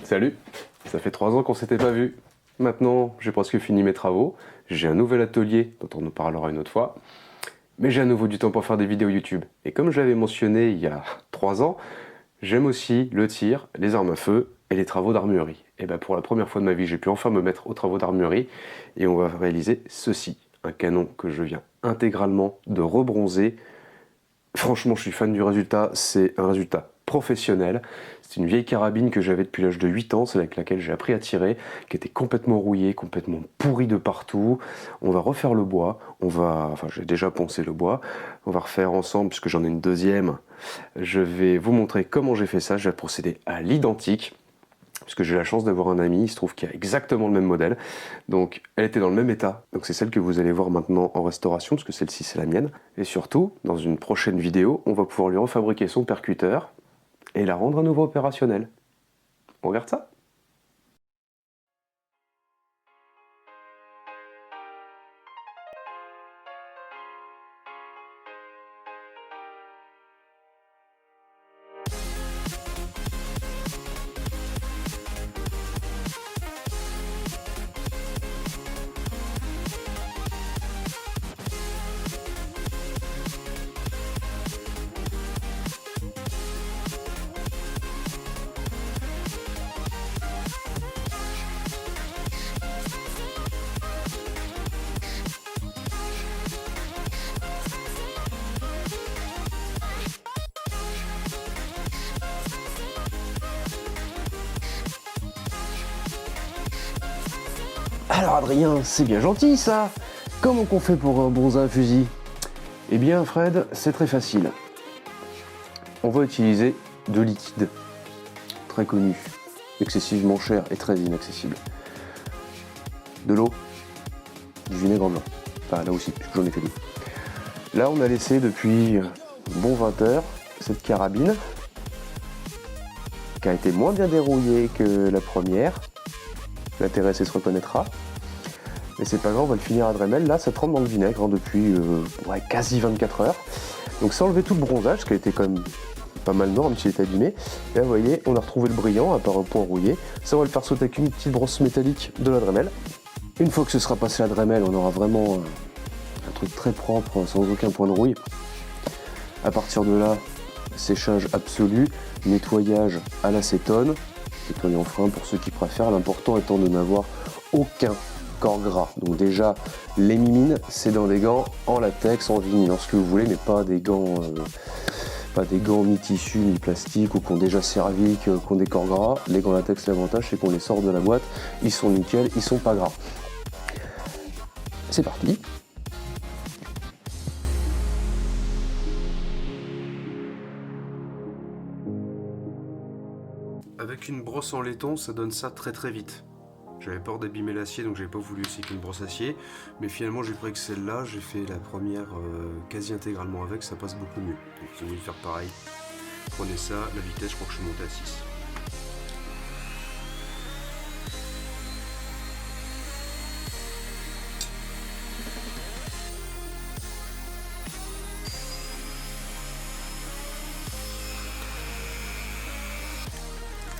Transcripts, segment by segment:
Salut, ça fait 3 ans qu'on s'était pas vu. Maintenant, j'ai presque fini mes travaux, j'ai un nouvel atelier dont on nous parlera une autre fois, mais j'ai à nouveau du temps pour faire des vidéos YouTube. Et comme je l'avais mentionné il y a 3 ans, j'aime aussi le tir, les armes à feu et les travaux d'armurerie. Et bien pour la première fois de ma vie, j'ai pu enfin me mettre aux travaux d'armurerie et on va réaliser ceci. Un canon que je viens intégralement de rebronzer. Franchement, je suis fan du résultat, c'est un résultat professionnel. C'est une vieille carabine que j'avais depuis l'âge de 8 ans, c'est avec laquelle j'ai appris à tirer, qui était complètement rouillée, complètement pourrie de partout. On va refaire le bois, enfin j'ai déjà poncé le bois, on va refaire ensemble, puisque j'en ai une deuxième. Je vais vous montrer comment j'ai fait ça, je vais procéder à l'identique. Puisque j'ai la chance d'avoir un ami, il se trouve qu'il a exactement le même modèle. Donc elle était dans le même état, donc c'est celle que vous allez voir maintenant en restauration, parce que celle-ci c'est la mienne. Et surtout, dans une prochaine vidéo, on va pouvoir lui refabriquer son percuteur et la rendre à nouveau opérationnelle. On regarde ça ? Alors Adrien, c'est bien gentil ça. Comment qu'on fait pour bronzer un fusil? Eh bien Fred, c'est très facile. On va utiliser de liquide, très connu, excessivement cher et très inaccessible. De l'eau, du vinaigre blanc. Enfin là aussi, puisque j'en ai fait deux. Là on a laissé depuis bon 20 heures cette carabine qui a été moins bien dérouillée que la première. L'intéressé se reconnaîtra. Mais c'est pas grave, on va le finir à Dremel. Là, ça trempe dans le vinaigre depuis quasi 24 heures. Donc ça a enlevé tout le bronzage, ce qui a été quand même pas mal noir, même s'il était abîmé. Et là, vous voyez, on a retrouvé le brillant, à part un point rouillé. Ça, on va le faire sauter avec une petite brosse métallique de la Dremel. Une fois que ce sera passé la Dremel, on aura vraiment un truc très propre, sans aucun point de rouille. À partir de là, séchage absolu, nettoyage à l'acétone, nettoyant frein pour ceux qui préfèrent, l'important étant de n'avoir aucun corps gras. Donc déjà, les mimines, c'est dans des gants en latex, en vinyle, ce que vous voulez, mais pas des gants mi-tissu, mi-plastique, ou qui ont déjà servi, qui ont des corps gras. Les gants latex, l'avantage, c'est qu'on les sort de la boîte, ils sont nickel, ils sont pas gras. C'est parti. Avec une brosse en laiton, ça donne ça très très vite. J'avais peur d'abîmer l'acier, donc j'avais pas voulu essayer qu'une brosse acier. Mais finalement, j'ai pris que celle-là, j'ai fait la première quasi intégralement avec, ça passe beaucoup mieux. Donc si vous voulez faire pareil, prenez ça, la vitesse, je crois que je suis monté à 6.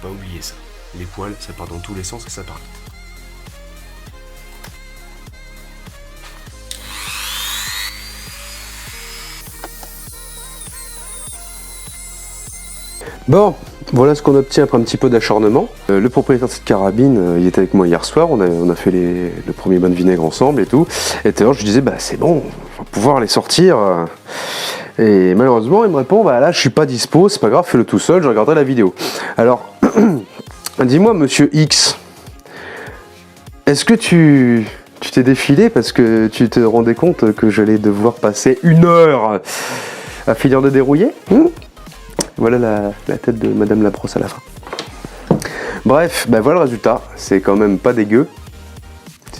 Pas oublier ça. Les poils, ça part dans tous les sens et ça part vite. Bon, voilà ce qu'on obtient après un petit peu d'acharnement. Le propriétaire de cette carabine, il était avec moi hier soir, on a fait le premier bain de vinaigre ensemble et tout. Et tout à l'heure, je lui disais, bah c'est bon, on va pouvoir les sortir. Et malheureusement, il me répond, bah là, je suis pas dispo, c'est pas grave, fais-le tout seul, je regarderai la vidéo. Alors, dis-moi, monsieur X, est-ce que tu t'es défilé parce que tu te rendais compte que j'allais devoir passer 1 heure à finir de dérouiller? Voilà la tête de Madame la brosse à la fin. Bref, ben voilà le résultat. C'est quand même pas dégueu.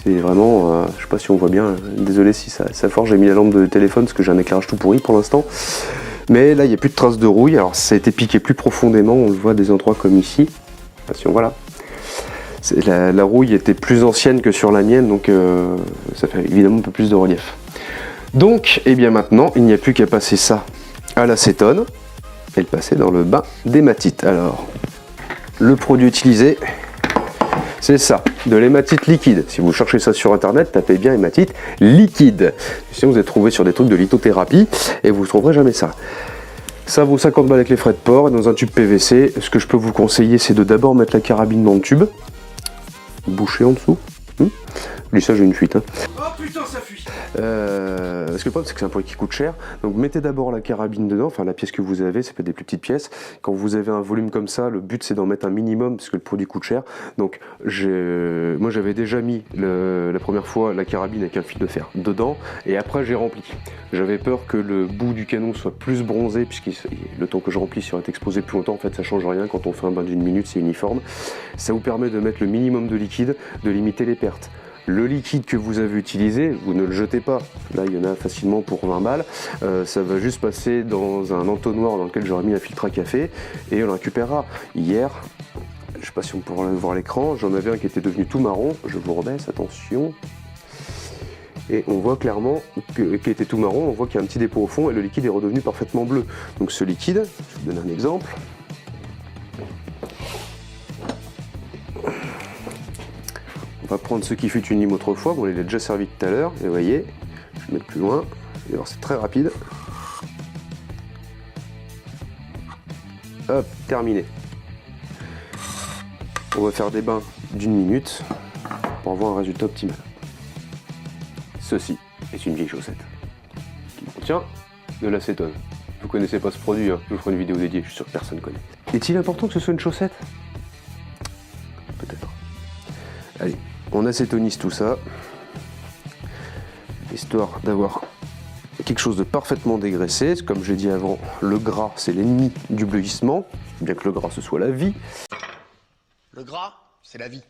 C'est vraiment, je sais pas si on voit bien. Désolé si ça forge. J'ai mis la lampe de téléphone parce que j'ai un éclairage tout pourri pour l'instant. Mais là, il n'y a plus de traces de rouille. Alors ça a été piqué plus profondément. On le voit à des endroits comme ici. Attention, voilà. La rouille était plus ancienne que sur la mienne, donc ça fait évidemment un peu plus de relief. Donc, et bien maintenant, il n'y a plus qu'à passer ça à l'acétone et le passer dans le bain d'hématite. Alors, le produit utilisé, c'est ça, de l'hématite liquide. Si vous cherchez ça sur internet, tapez bien hématite liquide. Sinon vous êtes trouvé sur des trucs de lithothérapie et vous ne trouverez jamais ça. Ça vaut 50 balles avec les frais de port et dans un tube PVC. Ce que je peux vous conseiller, c'est de d'abord mettre la carabine dans le tube, boucher en dessous. Lui, ça, j'ai une fuite. Hein. Oh putain, ça fuit. Parce que le problème, c'est que c'est un produit qui coûte cher. Donc, mettez d'abord la carabine dedans, enfin la pièce que vous avez, ça peut être des plus petites pièces. Quand vous avez un volume comme ça, le but, c'est d'en mettre un minimum parce que le produit coûte cher. Donc, moi, j'avais déjà mis la première fois la carabine avec un fil de fer dedans et après, j'ai rempli. J'avais peur que le bout du canon soit plus bronzé, puisque le temps que je remplis sur être exposé plus longtemps, en fait, ça change rien. Quand on fait un bain d'une minute, c'est uniforme. Ça vous permet de mettre le minimum de liquide, de limiter les pertes. Le liquide que vous avez utilisé, vous ne le jetez pas. Là, il y en a facilement pour 20 balles. Ça va juste passer dans un entonnoir dans lequel j'aurai mis un filtre à café et on le récupérera. Hier, je ne sais pas si on pourra le voir à l'écran, j'en avais un qui était devenu tout marron. Je vous rebaisse, attention. Et on voit clairement qu'il était tout marron, on voit qu'il y a un petit dépôt au fond et le liquide est redevenu parfaitement bleu. Donc ce liquide, je vous donne un exemple. On va prendre ce qui fut une lime autrefois, on l'a déjà servi tout à l'heure, et vous voyez, je vais mettre plus loin, et alors c'est très rapide. Hop, terminé. On va faire des bains d'une minute pour avoir un résultat optimal. Ceci est une vieille chaussette qui contient de l'acétone. Vous connaissez pas ce produit, hein. Je vous ferai une vidéo dédiée, je suis sûr que personne ne connaît. Est-il important que ce soit une chaussette? Peut-être. Allez. On acétonise tout ça, histoire d'avoir quelque chose de parfaitement dégraissé. Comme je l'ai dit avant, le gras, c'est l'ennemi du bleuissement, bien que le gras, ce soit la vie. Le gras, c'est la vie.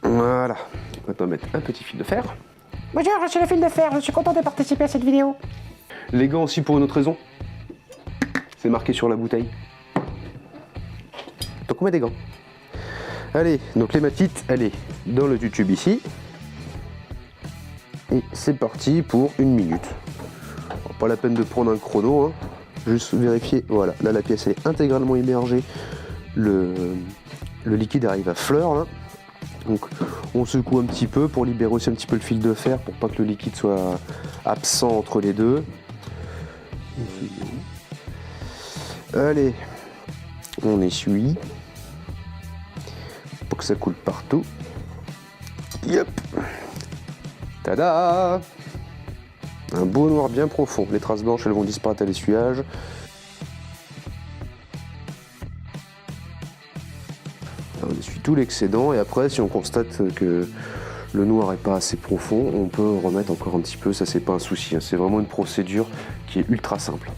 Voilà, maintenant mettre un petit fil de fer. Bonjour, je suis le fil de fer, je suis content de participer à cette vidéo. Les gants aussi pour une autre raison. C'est marqué sur la bouteille. Donc on met des gants. Allez, donc l'hématite, elle est dans le tube ici. Et c'est parti pour une minute. Alors, pas la peine de prendre un chrono, hein. Juste vérifier. Voilà, là la pièce elle est intégralement immergée. Le liquide arrive à fleur là. Donc on secoue un petit peu pour libérer aussi un petit peu le fil de fer pour pas que le liquide soit absent entre les deux. Allez, on essuie. Pour que ça coule partout. Yep. Tada! Un beau noir bien profond. Les traces blanches, elles vont disparaître à l'essuyage. On essuie tout l'excédent et après, si on constate que le noir n'est pas assez profond, on peut remettre encore un petit peu. Ça, c'est pas un souci, hein. C'est vraiment une procédure qui est ultra simple.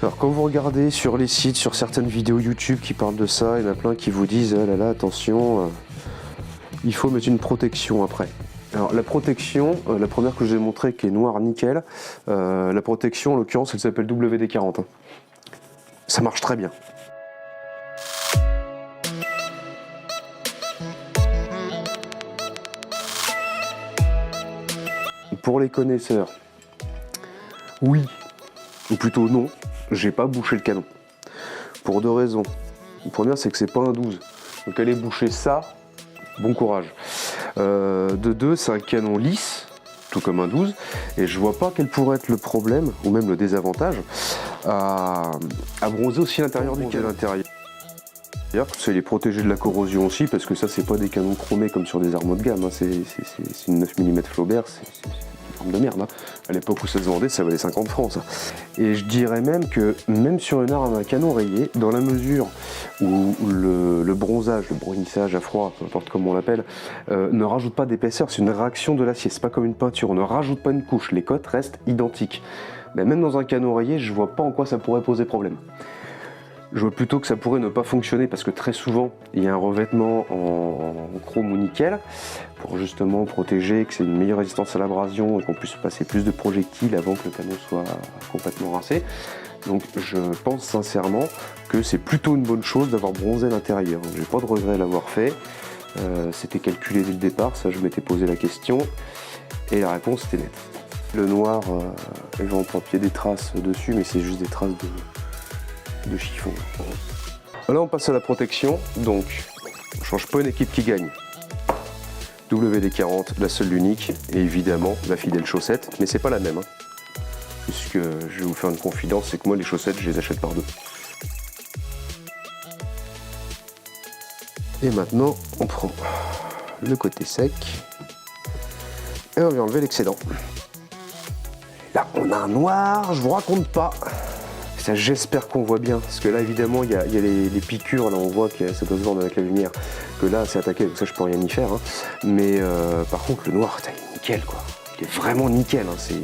Alors quand vous regardez sur les sites, sur certaines vidéos YouTube qui parlent de ça, il y en a plein qui vous disent ah là là, attention, il faut mettre une protection après. Alors la protection, la première que je vous ai montrée qui est noire nickel, la protection en l'occurrence elle s'appelle WD-40. Hein. Ça marche très bien. Pour les connaisseurs, oui, ou plutôt non. J'ai pas bouché le canon. Pour deux raisons. La première, c'est que c'est pas un 12. Donc aller boucher ça, bon courage. De deux, c'est un canon lisse, tout comme un 12. Et je vois pas quel pourrait être le problème, ou même le désavantage, à bronzer aussi l'intérieur du canon. Ça, il est protégé de la corrosion aussi, parce que ça, c'est pas des canons chromés comme sur des armes haut de gamme. Hein. C'est une 9 mm Flaubert, c'est de merde. Hein. À l'époque où ça se vendait, ça valait 50 francs. Ça. Et je dirais même que, même sur une arme à canon rayé, dans la mesure où le bronzage, le brunissage à froid, peu importe comment on l'appelle, ne rajoute pas d'épaisseur, c'est une réaction de l'acier, c'est pas comme une peinture, on ne rajoute pas une couche, les cotes restent identiques. Mais même dans un canon rayé, je vois pas en quoi ça pourrait poser problème. Je vois plutôt que ça pourrait ne pas fonctionner parce que très souvent il y a un revêtement en chrome ou nickel pour justement protéger, que c'est une meilleure résistance à l'abrasion et qu'on puisse passer plus de projectiles avant que le canon soit complètement rincé. Donc je pense sincèrement que c'est plutôt une bonne chose d'avoir bronzé l'intérieur. J'ai pas de regret à l'avoir fait. C'était calculé dès le départ, ça je m'étais posé la question et la réponse était nette. Le noir, il y a des traces dessus mais c'est juste des traces de chiffon. Là on passe à la protection, donc on change pas une équipe qui gagne. WD-40, la seule l'unique, et évidemment la fidèle chaussette, mais c'est pas la même. Puisque je vais vous faire une confidence, c'est que moi les chaussettes je les achète par deux. Et maintenant on prend le côté sec et on vient enlever l'excédent. Là on a un noir, je vous raconte pas. Ça, j'espère qu'on voit bien, parce que là évidemment il y a les piqûres, là on voit que ça doit se voir avec la lumière, que là c'est attaqué, donc ça je peux rien y faire, hein. Mais par contre le noir, il est nickel quoi, il est vraiment nickel, hein. C'est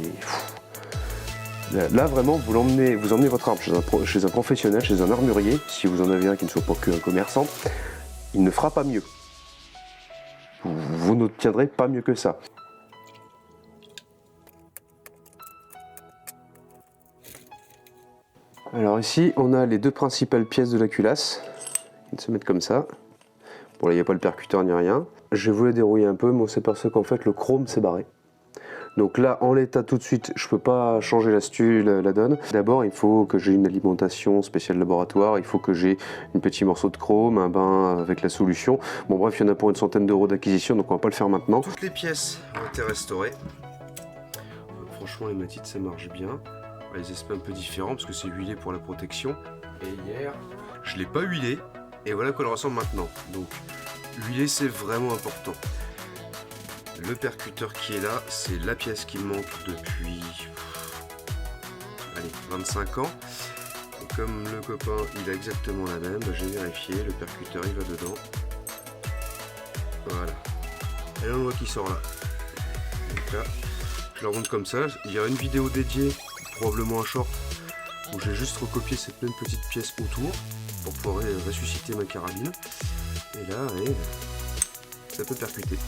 là vraiment vous emmenez votre arme chez un professionnel, chez un armurier, si vous en avez un qui ne soit pas qu'un commerçant, il ne fera pas mieux, vous n'obtiendrez pas mieux que ça. Alors ici, on a les deux principales pièces de la culasse. Ils se mettent comme ça. Bon là, il n'y a pas le percuteur ni rien. Je voulais dérouiller un peu, mais on s'aperçoit qu'en fait, le chrome s'est barré. Donc là, en l'état tout de suite, je ne peux pas changer la donne. D'abord, il faut que j'ai une alimentation spéciale laboratoire. Il faut que j'ai un petit morceau de chrome, un bain avec la solution. Bon bref, il y en a pour une centaine d'euros d'acquisition, donc on va pas le faire maintenant. Toutes les pièces ont été restaurées. Franchement, les matites, ça marche bien. Les aspects un peu différents parce que c'est huilé pour la protection. Et hier, je l'ai pas huilé et voilà qu'elle ressemble maintenant. Donc, huiler c'est vraiment important. Le percuteur qui est là, c'est la pièce qui me manque depuis 25 ans. Et comme le copain il a exactement la même, j'ai vérifié, le percuteur il va dedans. Voilà. Et là on voit qu'il sort là. Donc là, je le remonte comme ça. Il y a une vidéo dédiée, probablement un short, où j'ai juste recopié cette même petite pièce autour pour pouvoir ressusciter ma carabine. Et là, ça peut percuter.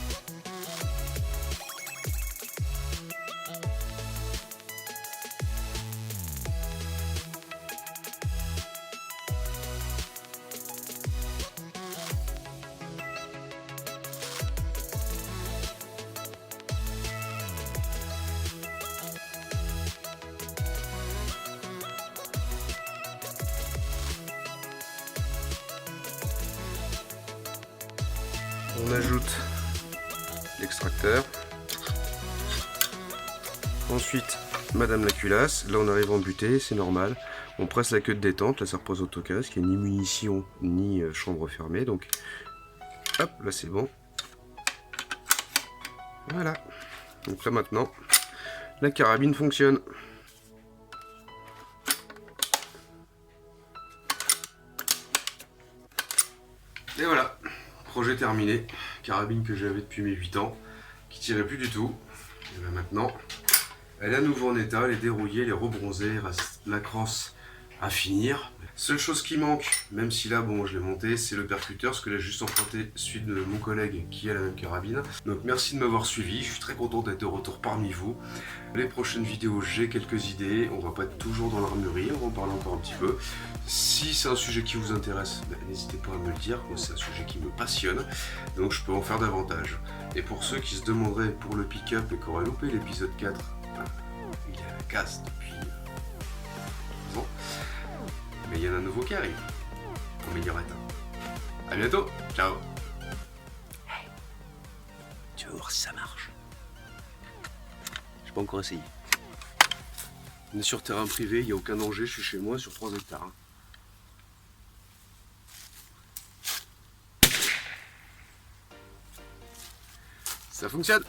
On ajoute l'extracteur. Ensuite, Madame la culasse. Là, on arrive en butée, c'est normal. On presse la queue de détente. Là, ça repose autocasque. Il n'y a ni munition, ni chambre fermée. Donc, hop, là, c'est bon. Voilà. Donc là, maintenant, la carabine fonctionne. Et voilà. Projet terminé, carabine que j'avais depuis mes 8 ans, qui tirait plus du tout. Et bien maintenant, elle est à nouveau en état, elle est dérouillée, elle est rebronzée, il reste la crosse à finir. Seule chose qui manque, même si là bon je l'ai monté, c'est le percuteur, parce que là j'ai juste emprunté celui de mon collègue qui a la même carabine. Donc merci de m'avoir suivi, je suis très content d'être de retour parmi vous. Les prochaines vidéos, j'ai quelques idées, on va pas être toujours dans l'armurerie, on va en parler encore un petit peu. Si c'est un sujet qui vous intéresse, n'hésitez pas à me le dire, moi c'est un sujet qui me passionne, donc je peux en faire davantage. Et pour ceux qui se demanderaient pour le pick-up et qui auraient loupé l'épisode 4, il est à la casse depuis 10 ans. Mais il y en a un nouveau qui arrive, en meilleur état. A bientôt, ciao. Hey, tu vas voir si ça marche. J'ai pas encore essayé. On est sur terrain privé, il n'y a aucun danger, je suis chez moi sur 3 hectares. Ça fonctionne.